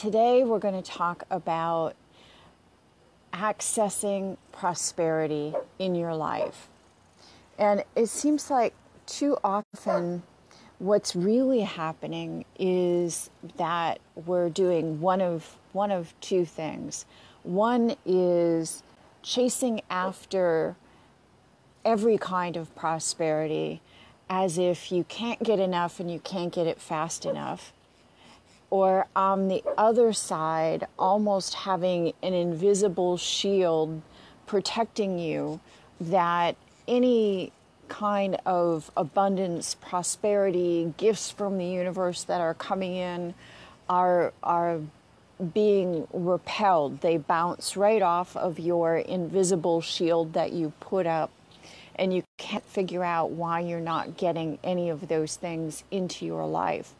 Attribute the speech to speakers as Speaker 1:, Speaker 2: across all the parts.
Speaker 1: Today we're going to talk about accessing prosperity in your life. And it seems like too often what's really happening is that we're doing one of two things. One is chasing after every kind of prosperity as if you can't get enough and you can't get it fast enough. Or on the other side, almost having an invisible shield protecting you, that any kind of abundance, prosperity, gifts from the universe that are coming in are being repelled. They bounce right off of your invisible shield that you put up, and you can't figure out why you're not getting any of those things into your life.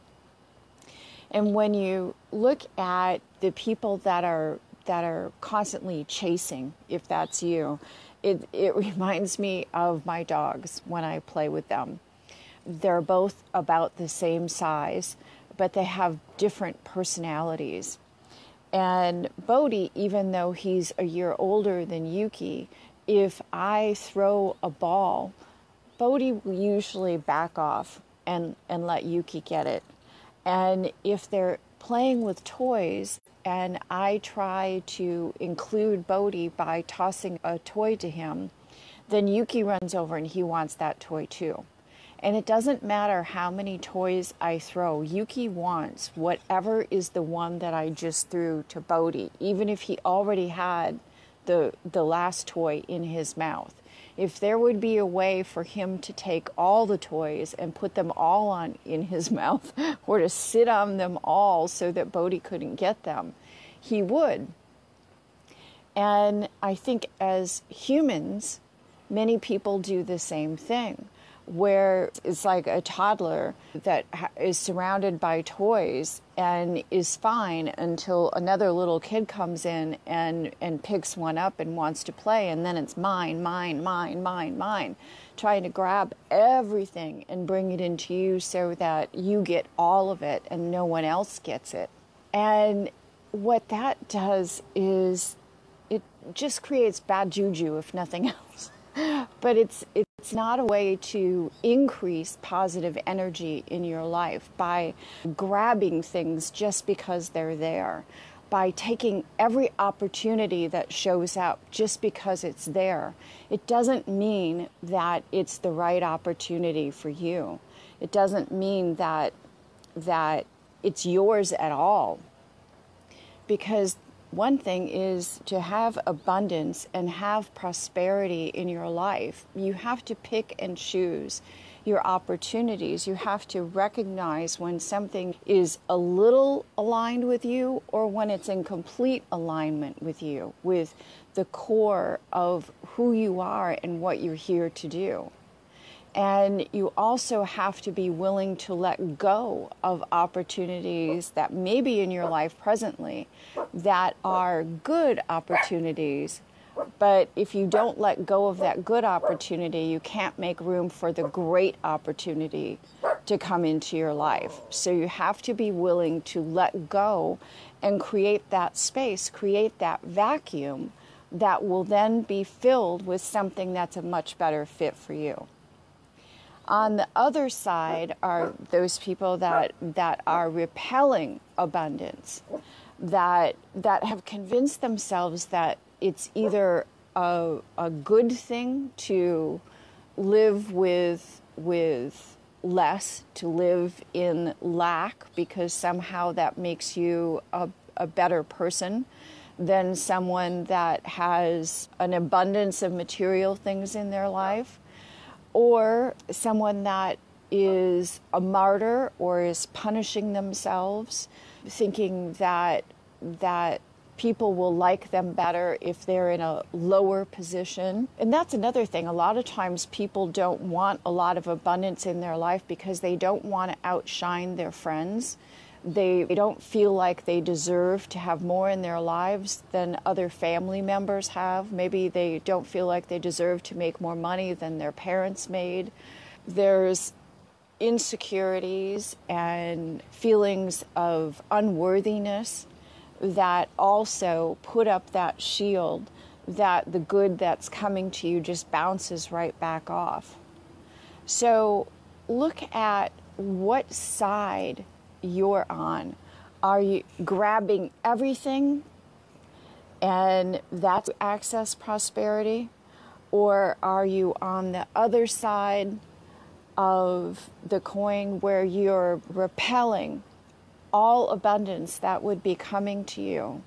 Speaker 1: And when you look at the people that are constantly chasing, if that's you, it reminds me of my dogs when I play with them. They're both about the same size, but they have different personalities. And Bodhi, even though he's a year older than Yuki, if I throw a ball, Bodhi will usually back off and let Yuki get it. And if they're playing with toys and I try to include Bodhi by tossing a toy to him, then Yuki runs over and he wants that toy too. And it doesn't matter how many toys I throw, Yuki wants whatever is the one that I just threw to Bodhi, even if he already had the last toy in his mouth. If there would be a way for him to take all the toys and put them all in his mouth, or to sit on them all so that Bodhi couldn't get them, he would. And I think as humans, many people do the same thing, where it's like a toddler that is surrounded by toys and is fine until another little kid comes in and picks one up and wants to play, and then it's mine, trying to grab everything and bring it into you so that you get all of it and no one else gets it. And what that does is it just creates bad juju, if nothing else. But it's not a way to increase positive energy in your life by grabbing things just because they're there, by taking every opportunity that shows up just because it's there. It doesn't mean that it's the right opportunity for you. It doesn't mean that it's yours at all. Because one thing is to have abundance and have prosperity in your life. You have to pick and choose your opportunities. You have to recognize when something is a little aligned with you or when it's in complete alignment with you, with the core of who you are and what you're here to do. And you also have to be willing to let go of opportunities that may be in your life presently that are good opportunities. But if you don't let go of that good opportunity, you can't make room for the great opportunity to come into your life. So you have to be willing to let go and create that space, create that vacuum that will then be filled with something that's a much better fit for you. On the other side are those people that are repelling abundance, that have convinced themselves that it's either a good thing to live with less, to live in lack, because somehow that makes you a better person than someone that has an abundance of material things in their life, or someone that is a martyr or is punishing themselves, thinking that people will like them better if they're in a lower position. And that's another thing. A lot of times people don't want a lot of abundance in their life because they don't want to outshine their friends. They don't feel like they deserve to have more in their lives than other family members have. Maybe they don't feel like they deserve to make more money than their parents made. There's insecurities and feelings of unworthiness that also put up that shield that the good that's coming to you just bounces right back off. So look at what side you're on. Are you grabbing everything and that's access prosperity? Or are you on the other side of the coin where you're repelling all abundance that would be coming to you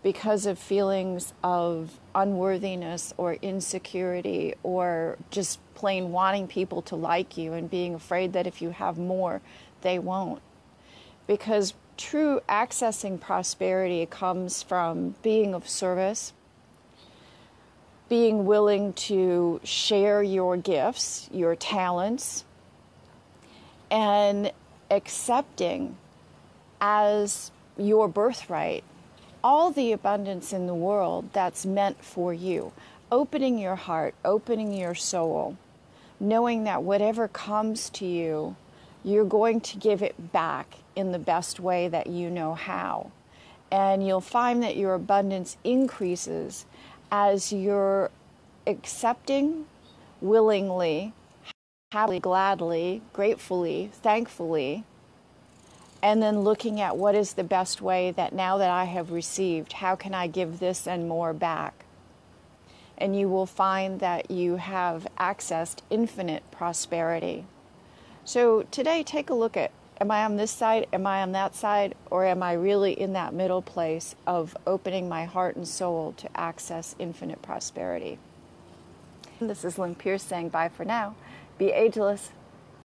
Speaker 1: because of feelings of unworthiness or insecurity, or just plain wanting people to like you and being afraid that if you have more, they won't? Because true accessing prosperity comes from being of service, being willing to share your gifts, your talents, and accepting as your birthright all the abundance in the world that's meant for you. Opening your heart, opening your soul, knowing that whatever comes to you, you're going to give it back in the best way that you know how. And you'll find that your abundance increases as you're accepting willingly, happily, gladly, gratefully, thankfully, and then looking at what is the best way that now that I have received, how can I give this and more back? And you will find that you have accessed infinite prosperity. So today, take a look at, am I on this side, am I on that side, or am I really in that middle place of opening my heart and soul to access infinite prosperity? This is Lynn Pierce saying bye for now. Be ageless.